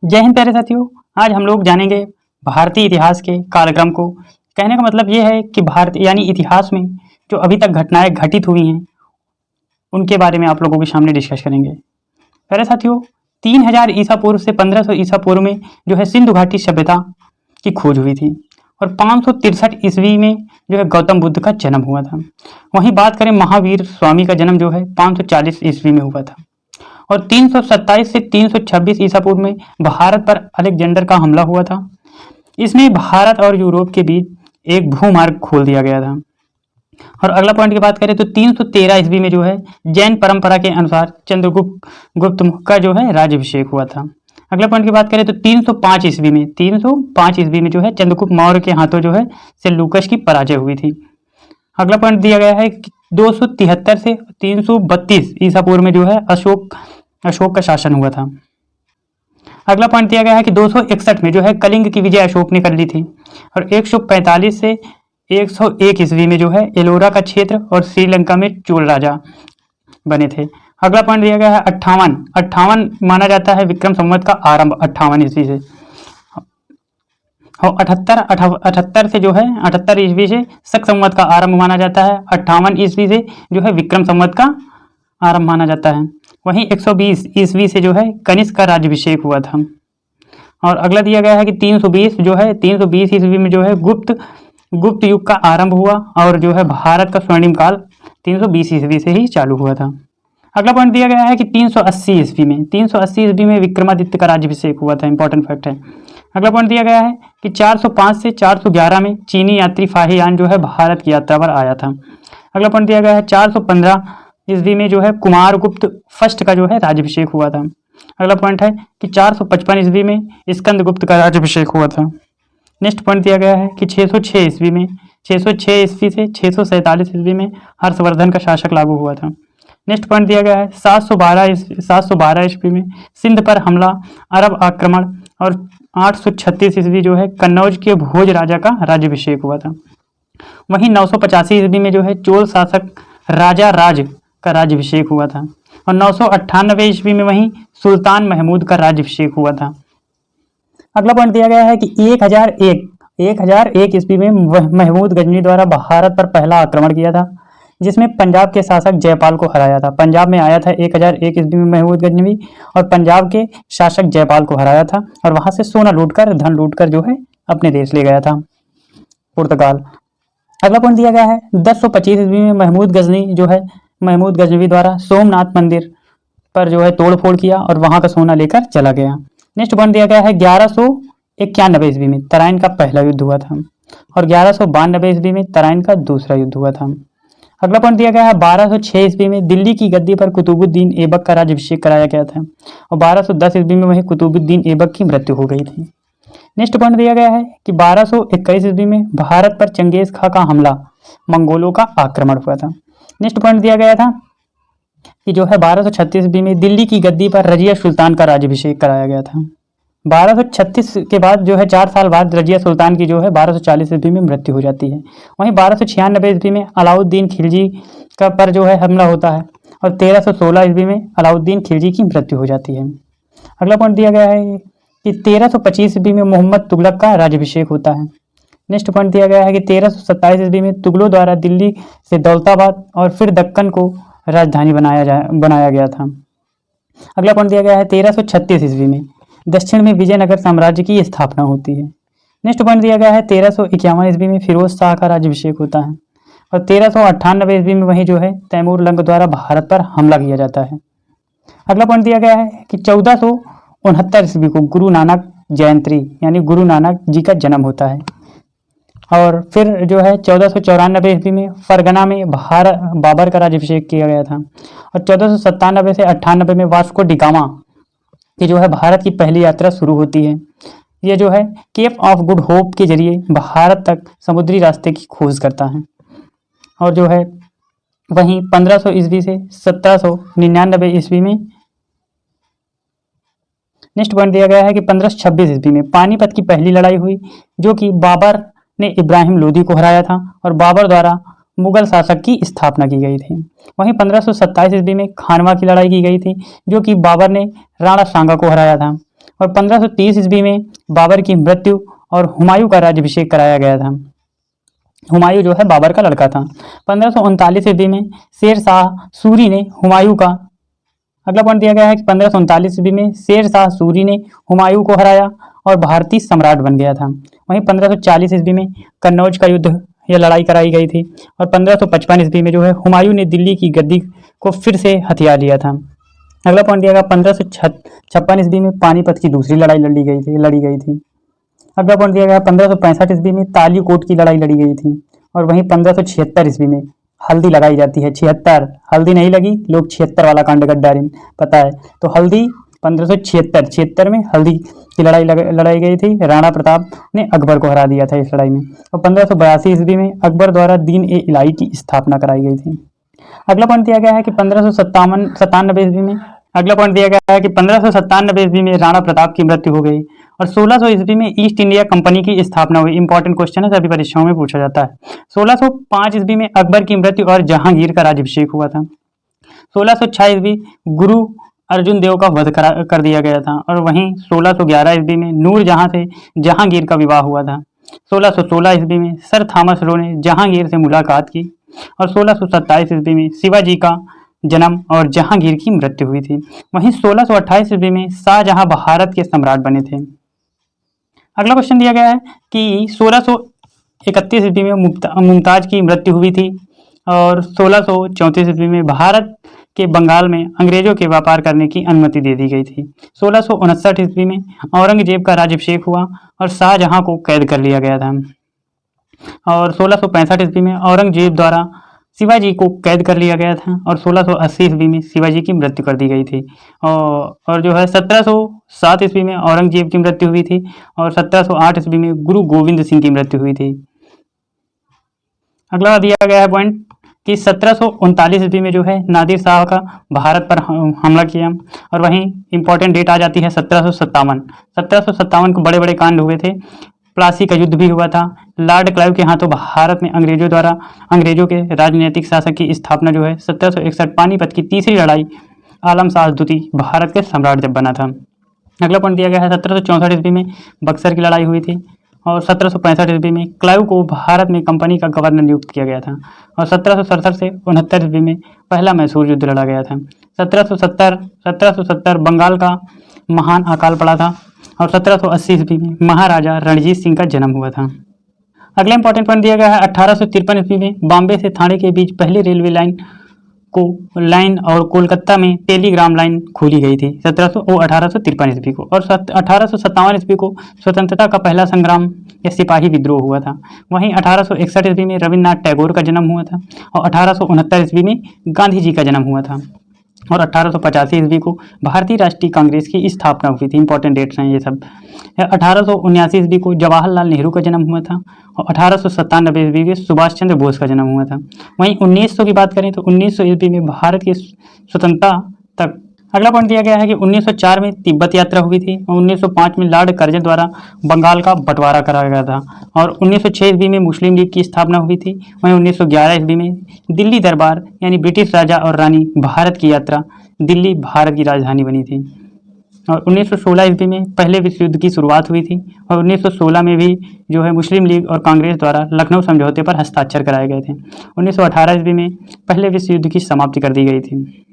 जय हिंद प्यारे साथियों। आज हम लोग जानेंगे भारतीय इतिहास के कालक्रम को। कहने का मतलब ये है कि भारत यानी इतिहास में जो अभी तक घटनाएं घटित हुई हैं उनके बारे में आप लोगों के सामने डिस्कस करेंगे। प्यारे साथियों, 3000 ईसा पूर्व से 1500 ईसा पूर्व में जो है सिंधु घाटी सभ्यता की खोज हुई थी और 563 ईस्वी में जो है गौतम बुद्ध का जन्म हुआ था। वहीं बात करें महावीर स्वामी का जन्म जो है 540 ईस्वी में हुआ था और 327 से 326 ईसा पूर्व में भारत पर अलेक्जेंडर का हमला हुआ था। इसमें भारत और यूरोप के बीच एक भूमार्ग खोल दिया गया था। और अगला पॉइंट की बात करें तो 313 ईस्वी में जो है जैन परंपरा के अनुसार चंद्रगुप्त का जो है राज्याभिषेक हुआ था। अगला पॉइंट की बात करें तो 305 ईस्वी में जो है चंद्रगुप्त मौर्य के हाथों जो है सेल्यूकस की पराजय हुई थी। अगला पॉइंट दिया गया है कि 273 से 332 ईसा पूर्व में जो है अशोक का शासन हुआ था। अगला पॉइंट दिया गया है कि 261 में जो है कलिंग की विजय अशोक ने कर ली थी और 145 से 101 ईस्वी में जो है एलोरा का क्षेत्र और श्रीलंका में चोल राजा बने थे। अगला पॉइंट दिया गया है 58 माना जाता है विक्रम संवत का आरंभ 58 ईस्वी से। और 78 से जो है 78 ईस्वी से शक संवत का आरंभ माना जाता है। 58 ईस्वी से जो है विक्रम संवत का आरंभ माना जाता है। वहीं 120 ईस्वी से जो है कनिष्क का राज्याभिषेक हुआ था। और अगला दिया गया है कि 320 ईस्वी में जो है गुप्त युग का आरंभ हुआ और जो है भारत का स्वर्णिम काल 320 ईस्वी से ही चालू हुआ था। अगला पॉइंट दिया गया है कि 380 ईस्वी में विक्रमादित्य का राज्याभिषेक हुआ था। इंपॉर्टेंट फैक्ट है। अगला पॉइंट दिया गया है कि 405 से 411 में चीनी यात्री फाहियान जो है भारत की यात्रा पर आया था। अगला पॉइंट दिया गया है 415 ईस्वी में जो है कुमारगुप्त फर्स्ट का जो है राज्याभिषेक हुआ था। अगला पॉइंट है कि 455 ईस्वी में स्कंदगुप्त का राज्याभिषेक हुआ था। नेक्स्ट पॉइंट दिया गया है कि 606 ईस्वी से 647 ईस्वी में हर्षवर्धन का शासक लागू हुआ था। नेक्स्ट पॉइंट दिया गया है 712 ईस्वी में सिंध पर हमला, अरब आक्रमण और 836 ईस्वी जो है कन्नौज के भोज राजा का राज्याभिषेक हुआ था। वहीं 985 ईस्वी में जो है चोल शासक राजा राज का राज्याभिषेक हुआ था और 998 ईस्वी में वहीं सुल्तान महमूद का राज्याभिषेक हुआ था। अगला पॉइंट दिया गया है कि 1001 ईस्वी में महमूद गजनी द्वारा भारत पर पहला आक्रमण किया था जिसमें पंजाब के शासक जयपाल को हराया था। पंजाब में आया था 1001 ईस्वी में महमूद गजनवी और पंजाब के शासक जयपाल को हराया था और वहां से सोना लूटकर धन लूटकर जो है अपने देश ले गया था पुर्तगाल। अगला पॉइंट दिया गया है 1025 ईस्वी में महमूद गजनवी द्वारा सोमनाथ मंदिर पर जो है तोड़फोड़ किया और वहां का सोना लेकर चला गया। नेक्स्ट पॉइंट दिया गया है 1191 ईस्वी में तराइन का पहला युद्ध हुआ था और 1192 ईस्वी में तराइन का दूसरा युद्ध हुआ था। अगला पॉइंट दिया गया है 1206 ईस्वी में दिल्ली की गद्दी पर कुतुबुद्दीन ऐबक का राज्याभिषेक कराया गया था और 1210 ईस्वी में वही कुतुबुद्दीन ऐबक की मृत्यु हो गई थी। नेक्स्ट पॉइंट दिया गया है कि 1221 ईस्वी में भारत पर चंगेज खां का हमला, मंगोलों का आक्रमण हुआ था। नेक्स्ट पॉइंट दिया गया था कि जो है 1236 ईस्वी में दिल्ली की गद्दी पर रजिया सुल्तान का राज्याभिषेक कराया गया था। 1236 के बाद जो है 4 साल बाद रजिया सुल्तान की जो है 1240 ईस्वी में मृत्यु हो जाती है। वहीं 1296 ईस्वी में अलाउद्दीन खिलजी का पर जो है हमला होता है और 1316 ईस्वी में अलाउद्दीन खिलजी की मृत्यु हो जाती है। अगला पॉइंट दिया गया है कि 1325 ईस्वी में मोहम्मद तुगलक का राज्याभिषेक होता है। नेक्स्ट पॉइंट दिया गया है कि 1327 ईस्वी में तुगलों द्वारा दिल्ली से दौलताबाद और फिर दक्कन को राजधानी बनाया गया था। अगला पॉइंट दिया गया है 1336 ईस्वी में दक्षिण में विजयनगर साम्राज्य की स्थापना होती है। नेक्स्ट पॉइंट दिया गया है 1351 ईस्वी में फिरोज शाह का राज्याभिषेक होता है और 1398 ईस्वी में वही जो है तैमूर लंग द्वारा भारत पर हमला किया जाता है। अगला पॉइंट दिया गया है कि 1469 ईस्वी को गुरु नानक जयंती यानी गुरु नानक जी का जन्म होता है और फिर जो है 1494 ईस्वी में फरगना में बाबर का राज्याभिषेक किया गया था और 1497 से 98 में वास्को डी गामा की जो है भारत की पहली यात्रा शुरू होती है। ये जो है केप ऑफ गुड होप के जरिए भारत तक समुद्री रास्ते की खोज करता है और जो है वहीं 1500 ईस्वी से 1799 ईस्वी में नेक्स्ट पॉइंट दिया गया है कि 1526 ईस्वी में पानीपत की पहली लड़ाई हुई जो कि बाबर ने इब्राहिम लोदी को हराया था और बाबर द्वारा मुगल शासक की स्थापना की गई थी। वहीं 1527 ईस्वी में खानवा की लड़ाई की गई थी जो कि बाबर ने राणा सांगा को हराया था और 1530 ईस्वी में बाबर की मृत्यु और हुमायूं का राज्याभिषेक कराया गया था। हुमायूं जो है बाबर का लड़का था। 1539 ईस्वी में शेर शाह सूरी ने हुमायूं का, अगला पॉइंट दिया गया है कि 1539 ईस्वी में शेर शाह सूरी ने हुमायूं को हराया और भारतीय सम्राट बन गया था। वहीं 1540 ईस्वी में कन्नौज का युद्ध या लड़ाई कराई गई थी और 1555 ईस्वी में जो है हुमायूं ने दिल्ली की गद्दी को फिर से हथिया लिया था। अगला पॉइंट दिया गया 1556 ईस्वी में पानीपत की दूसरी लड़ाई लड़ी गई थी। अगला पॉइंट दिया गया 1565 ईस्वी में तालीकोट की लड़ाई लड़ी गई थी और वहीं 1576 ईस्वी में हल्दी लगाई जाती है। 76 हल्दी नहीं लगी, लोग 76 वाला कांड गद्दारी पता है, तो हल्दी 1576 में हल्दी की लड़ाई गई थी। राणा प्रताप ने अकबर को हरा दिया था इस लड़ाई में। और 1582 ईस्वी में अकबर द्वारा दीन ए इलाही की स्थापना कराई गई थी। अगला पॉइंट दिया गया है कि 1597 ईस्वी में, अगला पॉइंट दिया गया है कि 1597 ईस्वी में राणा प्रताप की मृत्यु हो गई और 1600 ईस्वी में ईस्ट इंडिया कंपनी की स्थापना हुई। इंपॉर्टेंट क्वेश्चन है, सभी परीक्षाओं में पूछा जाता है। 1605 ईस्वी में अकबर की मृत्यु और जहांगीर का राज्याभिषेक हुआ था। 1606 ईस्वी गुरु अर्जुन देव का वध कर दिया गया था और वहीं 1611 ईस्वी में नूरजहां से जहांगीर का विवाह हुआ था। 1616 ईस्वी में सर थॉमस लो ने जहांगीर से मुलाकात की और 1627 ईस्वी में शिवाजी का जन्म और जहांगीर की मृत्यु हुई थी। वहीं 1628 ईस्वी में शाहजहां भारत के सम्राट बने थे। अगला क्वेश्चन दिया गया है कि 1631 ईस्वी में मुमताज की मृत्यु हुई थी और 1634 ईस्वी में भारत के बंगाल में अंग्रेजों के व्यापार करने की अनुमति दे दी गई थी। 1659 ईस्वी में औरंगजेब का राज्याभिषेक हुआ और शाहजहां को कैद कर लिया गया था और 1665 ईस्वी में औरंगजेब द्वारा शिवाजी को कैद कर लिया गया था और 1680 ईस्वी में शिवाजी की मृत्यु कर दी गई थी। और जो है 1707 ईस्वी में औरंगजेब की मृत्यु हुई थी और 1708 ईस्वी में गुरु गोविंद सिंह की मृत्यु हुई थी। अगला दिया गया है पॉइंट कि 1739 ईस्वी में जो है नादिर शाह का भारत पर हमला किया और वहीं इंपॉर्टेंट डेट आ जाती है 1757 को बड़े बड़े कांड हुए थे। प्लासी का युद्ध भी हुआ था। लॉर्ड क्लाइव के हाथों भारत में अंग्रेजों के राजनीतिक शासक की स्थापना जो है 1761 पानीपत की तीसरी लड़ाई आलम शाह द्वितीय भारत के सम्राट जब बना था। अगला पॉइंट दिया गया है 1764 ईस्वी में बक्सर की लड़ाई हुई थी और 1765 ईस्वी में क्लाइव को भारत में कंपनी का गवर्नर नियुक्त किया गया था और 1767 से 69 ईस्वी में पहला मैसूर युद्ध लड़ा गया था। 1770 बंगाल का महान अकाल पड़ा था और 1780 ईस्वी में महाराजा रणजीत सिंह का जन्म हुआ था। अगला इंपॉर्टेंट पॉइंट दिया गया है 1853 ईस्वी में बॉम्बे से ठाणे के बीच पहली रेलवे लाइन और कोलकाता में टेलीग्राम लाइन खोली गई थी 1853 ईस्वी को। और 1857 ईस्वी को स्वतंत्रता का पहला संग्राम या सिपाही विद्रोह हुआ था। वहीं 1861 ईस्वी में रविन्द्रनाथ टैगोर का जन्म हुआ था और 1869 ईस्वी में गांधी जी का जन्म हुआ था और 1885 ईस्वी को भारतीय राष्ट्रीय कांग्रेस की स्थापना हुई थी। इंपॉर्टेंट डेट्स हैं ये सब। 1879 ईस्वी को जवाहरलाल नेहरू का जन्म हुआ था और 1897 ईस्वी में सुभाष चंद्र बोस का जन्म हुआ था। वहीं 1900 की बात करें तो 1900 ईस्वी में भारत की स्वतंत्रता तक। अगला पॉइंट दिया गया है कि 1904 में तिब्बत यात्रा हुई थी और 1905 में लॉर्ड कर्जन द्वारा बंगाल का बंटवारा कराया गया था और 1906 ईस्वी में मुस्लिम लीग की स्थापना हुई थी। वहीं 1911 ईस्वी में दिल्ली दरबार यानी ब्रिटिश राजा और रानी भारत की यात्रा दिल्ली भारत की राजधानी बनी थी और 1916 ईस्वी में पहले विश्व युद्ध की शुरुआत हुई थी और 1916 में भी जो है मुस्लिम लीग और कांग्रेस द्वारा लखनऊ समझौते पर हस्ताक्षर कराए गए थे। 1918 ईस्वी में पहले विश्व युद्ध की समाप्ति कर दी गई थी।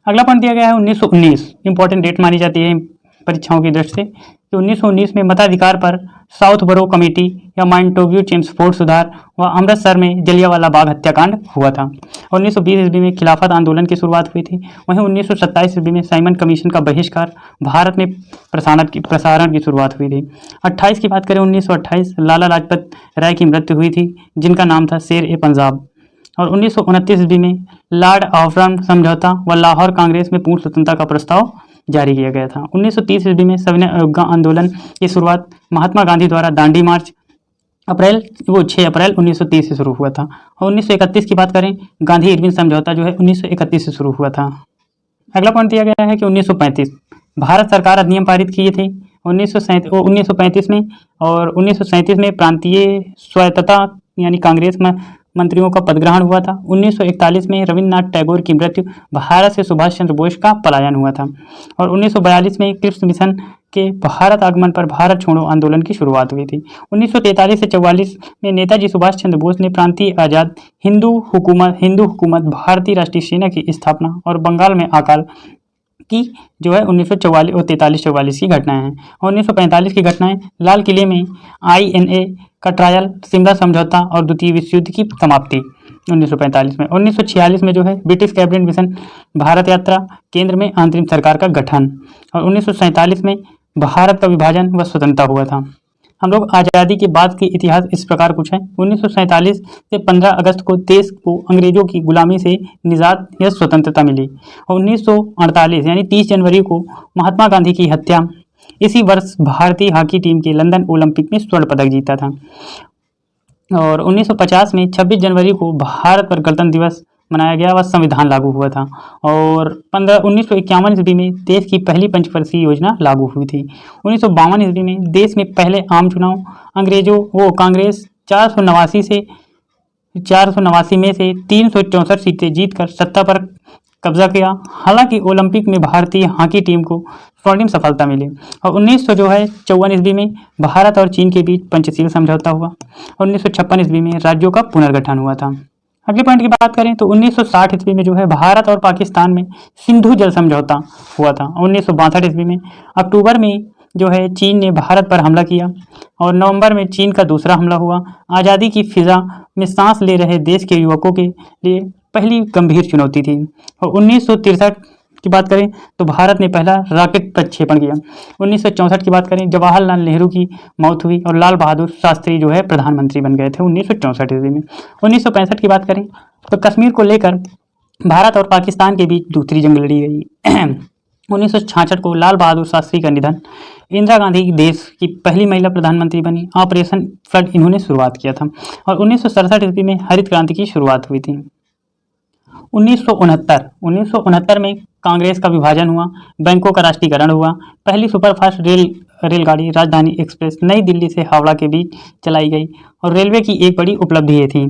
अगला पॉइंट दिया गया है 1919। इंपॉर्टेंट डेट मानी जाती है परीक्षाओं की दृष्टि से कि 1919 में मताधिकार पर साउथ बरो कमेटी या माइंटोग्यू चेम्सफोर्ड सुधार व अमृतसर में जलियांवाला बाग हत्याकांड हुआ था। 1920 ईस्वी में खिलाफत आंदोलन की शुरुआत हुई थी। वहीं 1927 ईस्वी में साइमन कमीशन का बहिष्कार भारत में प्रसारण की शुरुआत हुई थी। 28 की बात करें 1928 लाला लाजपत राय की मृत्यु हुई थी जिनका नाम था शेर ए पंजाब। और 1929 ईस्वी में लॉर्ड आफरन समझौता व लाहौर कांग्रेस में पूर्ण स्वतंत्रता का प्रस्ताव जारी किया गया था। 1930 ईस्वी में सविनय अवज्ञा आंदोलन की शुरुआत महात्मा गांधी द्वारा दांडी मार्च 6 अप्रैल 1930 से शुरू हुआ था। और 1931 की बात करें गांधी इरविन समझौता जो है 1931 से शुरू हुआ था। अगला पॉइंट दिया गया है कि 1935 भारत सरकार अधिनियम पारित किए थे 1935 में और 1937 में प्रांतीय स्वायत्तता यानी कांग्रेस में मंत्रियों का पदग्रहण हुआ था। 1941 में रविन्द्रनाथ टैगोर की मृत्यु, भारत से सुभाष चंद्र बोस का पलायन हुआ था और 1942 में क्रिप्स मिशन के भारत आगमन पर भारत छोड़ो आंदोलन की शुरुआत हुई थी। 1943 से 44 में नेताजी सुभाष चंद्र बोस ने प्रांतीय आजाद हिंदू हुकूमत भारतीय राष्ट्रीय सेना की स्थापना और बंगाल में अकाल की जो है 1944 और 43-44 की घटनाएं हैं। और 1945 की घटनाएं लाल किले में INA का ट्रायल, शिमला समझौता और द्वितीय विश्व युद्ध की समाप्ति 1945 में। 1946 में जो है ब्रिटिश कैबिनेट मिशन भारत यात्रा, केंद्र में अंतरिम सरकार का गठन और 1947 में भारत का विभाजन व स्वतंत्रता हुआ था। हम लोग आज़ादी के बाद के इतिहास इस प्रकार कुछ है। 1947 से 15 अगस्त को देश को अंग्रेजों की गुलामी से निजात या स्वतंत्रता मिली और 1948 यानी 30 जनवरी को महात्मा गांधी की हत्या। इसी वर्ष भारतीय हॉकी टीम के लंदन ओलंपिक में स्वर्ण पदक जीता था और 1950 में 26 जनवरी को भारत पर गणतंत्र दिवस मनाया गया व संविधान लागू हुआ था और 1951 ईस्वी में देश की पहली पंचवर्षीय योजना लागू हुई थी। 1952 ईस्वी में देश में पहले आम चुनाव कांग्रेस 489 में से 364 सीटें जीतकर सत्ता पर कब्जा किया। हालांकि ओलंपिक में भारतीय हॉकी टीम को स्वर्णिम सफलता मिली और 1954 ईस्वी में भारत और चीन के बीच पंचशील समझौता हुआ और 1956 ईस्वी में राज्यों का पुनर्गठन हुआ था। अगले पॉइंट की बात करें तो 1960 ईस्वी में जो है भारत और पाकिस्तान में सिंधु जल समझौता हुआ था। 1962 ईस्वी में अक्टूबर में जो है चीन ने भारत पर हमला किया और नवंबर में चीन का दूसरा हमला हुआ। आज़ादी की फिजा में सांस ले रहे देश के युवकों के लिए पहली गंभीर चुनौती थी और 1963 की बात करें तो भारत ने पहला रॉकेट प्रक्षेपण किया। 1964 की बात करें जवाहरलाल नेहरू की मौत हुई और लाल बहादुर शास्त्री जो है प्रधानमंत्री बन गए थे 1964 ईस्वी में। 1965 की बात करें तो कश्मीर को लेकर भारत और पाकिस्तान के बीच दूसरी जंग लड़ी गई। 1966 को लाल बहादुर शास्त्री का निधन, इंदिरा गांधी देश की पहली महिला प्रधानमंत्री बनी, ऑपरेशन फ्लड इन्होंने शुरुआत किया था और 1967 ईस्वी में हरित क्रांति की शुरुआत हुई थी। 1969 में कांग्रेस का विभाजन हुआ, बैंकों का राष्ट्रीयकरण हुआ, पहली सुपरफास्ट रेलगाड़ी राजधानी एक्सप्रेस नई दिल्ली से हावड़ा के बीच चलाई गई और रेलवे की एक बड़ी उपलब्धि ये थी।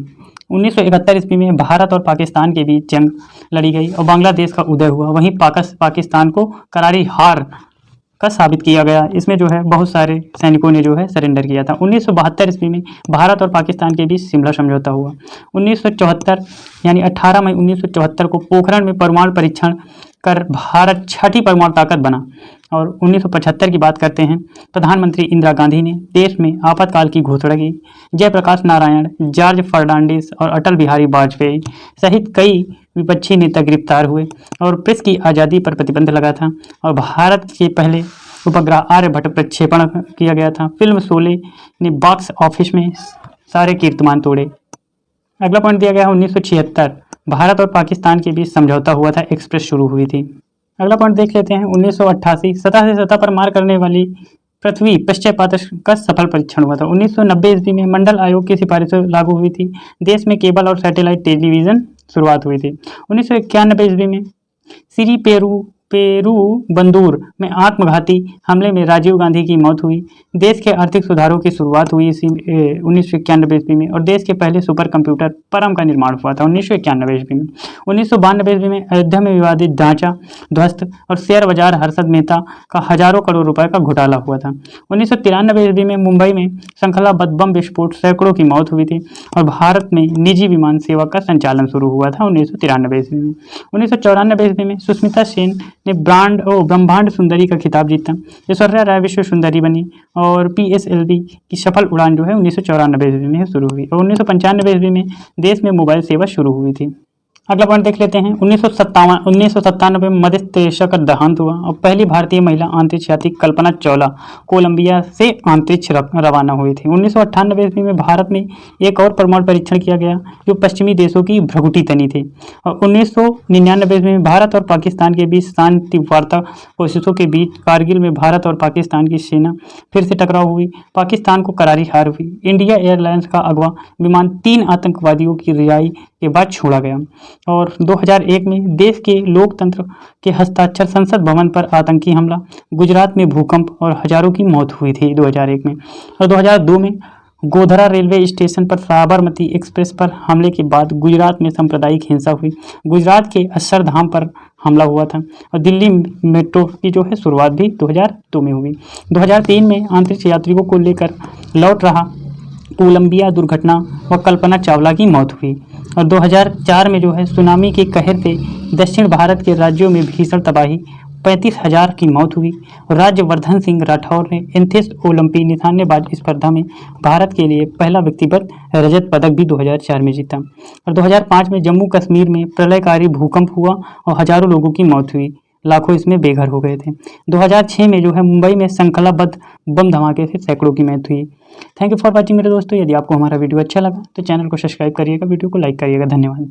1971 ईस्वी में भारत और पाकिस्तान के बीच जंग लड़ी गई और बांग्लादेश का उदय हुआ। वहीं पाकिस्तान को करारी हार का साबित किया गया। इसमें जो है बहुत सारे सैनिकों ने जो है सरेंडर किया था। 1972 ईस्वी में भारत और पाकिस्तान के बीच शिमला समझौता हुआ। 1974 यानी 18 मई 1974 को पोखरण में परमाणु परीक्षण कर भारत छठी परमाणु ताकत बना और 1975 की बात करते हैं। प्रधानमंत्री इंदिरा गांधी ने देश में आपातकाल की घोषणा की। जयप्रकाश नारायण, जॉर्ज फर्नांडिस और अटल बिहारी वाजपेयी सहित कई विपक्षी नेता गिरफ्तार हुए और प्रेस की आज़ादी पर प्रतिबंध लगा था और भारत के पहले उपग्रह आर्यभट्ट प्रक्षेपण किया गया था। फिल्म शोले ने बॉक्स ऑफिस में सारे कीर्तिमान तोड़े। अगला पॉइंट दिया गया है 1976 भारत और पाकिस्तान के बीच समझौता हुआ था, एक्सप्रेस शुरू हुई थी। अगला पॉइंट देख लेते हैं 1988 सतह से सतह पर मार करने वाली पृथ्वी प्रक्षेपास्त्र का सफल परीक्षण हुआ था। 1990 ईस्वी में मंडल आयोग की सिफारिशें लागू हुई थी। देश में केबल और सैटेलाइट टेलीविजन शुरुआत हुई थी। 1991 ईस्वी में श्री पेरूबंदूर में आत्मघाती हमले में राजीव गांधी की मौत हुई। देश के आर्थिक सुधारों की शुरुआत हुई 1991 ईस्वी में और देश के पहले सुपर कंप्यूटर परम का निर्माण हुआ था 1991 ईस्वी में। 1992 ईस्वी में अयोध्या में विवादित ढांचा ध्वस्त और शेयर बाजार हर्षद मेहता का हजारों करोड़ रुपए का घोटाला हुआ था। 1993 ईस्वी में मुंबई में श्रृंखलाबद्ध बम विस्फोट, सैकड़ों की मौत हुई थी और भारत में निजी विमान सेवा का संचालन शुरू हुआ था 1993 ईस्वी में। 1994 ईस्वी में सुष्मिता सेन ने ब्रह्मांड सुंदरी का खिताब जीता। ऐश्वर्या राय विश्व सुंदरी बनी और PSLV की सफल उड़ान जो है 1994 ईस्वी में शुरू हुई और 1995 ईस्वी में देश में मोबाइल सेवा शुरू हुई थी। अगला पॉइंट देख लेते हैं 1997 में मदर तेरेसा का देहांत हुआ और पहली भारतीय महिला अंतरिक्ष यात्री कल्पना चावला कोलंबिया से अंतरिक्ष रवाना हुई थी। 1998 ईस्वी में भारत में एक और परमाणु परीक्षण किया गया जो पश्चिमी देशों की भ्रगुटी तनी थी और 1999 ईस्वी में भारत और पाकिस्तान के बीच शांति वार्ता कोशिशों के बीच कारगिल में भारत और पाकिस्तान की सेना फिर से टकराव हुई। पाकिस्तान को करारी हार हुई। इंडिया एयरलाइंस का अगवा विमान 3 आतंकवादियों की रिहाई के बाद छोड़ा गया और 2001 में देश के लोकतंत्र के हस्ताक्षर संसद भवन पर आतंकी हमला, गुजरात में भूकंप और हजारों की मौत हुई थी 2001 में और 2002 में गोधरा रेलवे स्टेशन पर साबरमती एक्सप्रेस पर हमले के बाद गुजरात में सांप्रदायिक हिंसा हुई। गुजरात के अक्षरधाम पर हमला हुआ था और दिल्ली मेट्रो की जो है शुरुआत भी 2002 में हुई। 2003 में अंतरिक्ष यात्रियों को लेकर लौट रहा कोलंबिया दुर्घटना व कल्पना चावला की मौत हुई। और 2004 में जो है सुनामी के कहर से दक्षिण भारत के राज्यों में भीषण तबाही, 35,000 की मौत हुई। और राज्यवर्धन सिंह राठौर ने एथेंस ओलंपिक निशानेबाजी स्पर्धा में भारत के लिए पहला व्यक्तिगत रजत पदक भी 2004 में जीता। और 2005 में जम्मू कश्मीर में प्रलयकारी भूकंप हुआ और हजारों लोगों की मौत हुई, लाखों इसमें बेघर हो गए थे। 2006 में जो है मुंबई में श्रृंखलाबद्ध बम धमाके से सैकड़ों की मौत हुई। थैंक यू फॉर वॉचिंग मेरे दोस्तों। यदि आपको हमारा वीडियो अच्छा लगा तो चैनल को सब्सक्राइब करिएगा, वीडियो को लाइक करिएगा। धन्यवाद।